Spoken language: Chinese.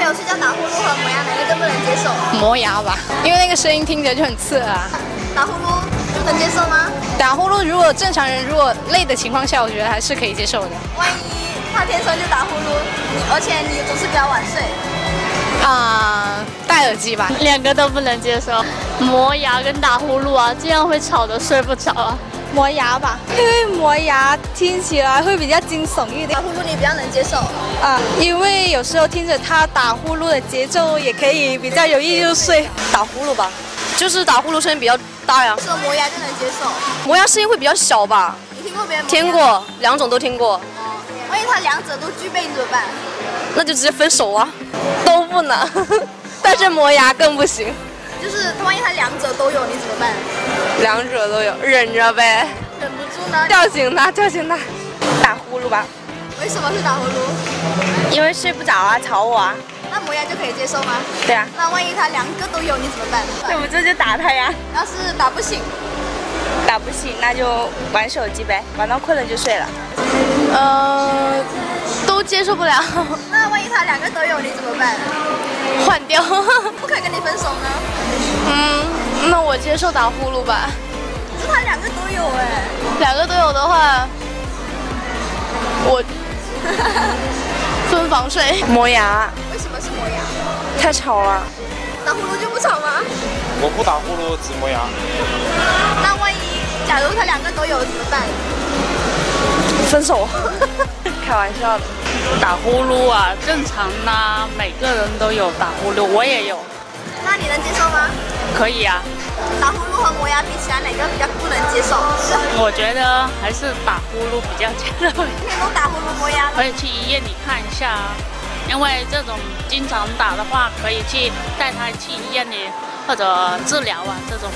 陪我睡觉打呼噜和磨牙哪个更不能接受？磨牙吧，因为那个声音听着就很刺耳啊。打呼噜不能接受吗？打呼噜如果正常人如果累的情况下，我觉得还是可以接受的。万一他天生就打呼噜，而且你总是比较晚睡。戴耳机吧。两个都不能接受，磨牙跟打呼噜啊，这样会吵得睡不着啊。磨牙吧，因为磨牙听起来会比较惊悚一点。打呼噜你比较能接受因为有时候听着他打呼噜的节奏，也可以比较容易入睡。打呼噜吧，就是打呼噜声音比较大呀。说磨牙就能接受，磨牙声音会比较小吧？你听过别人？听过，两种都听过。万一他两者都具备，你怎么办？那就直接分手啊，都不能，但是磨牙更不行。就是万一他两者都有，你怎么办？两者都有，忍着呗。忍不住呢？叫醒他，叫醒他。打呼噜吧。为什么是打呼噜？因为睡不着啊，吵我啊。那磨牙就可以接受吗？对啊。那万一他两个都有，你怎么办？那我这就打他呀。要是打不醒，打不醒那就玩手机呗，玩到困了就睡了。都接受不了。那万一他两个都有，你怎么办？换掉。不可以跟你分手呢？那我接受打呼噜吧。可是他两个都有哎。两个都有的话，我分房睡。磨牙。为什么是磨牙？太吵了。打呼噜就不吵吗？我不打呼噜，只磨牙。那万一假如他两个都有怎么办？分手。开玩笑的。打呼噜啊，正常啦，每个人都有打呼噜，我也有。那你能接受吗？可以啊。打呼噜和磨牙比起来，哪个比较不能接受？我觉得还是打呼噜比较接受。天天都打呼噜磨牙，可以去医院里看一下啊，因为这种经常打的话，可以去带他去医院里或者治疗啊这种。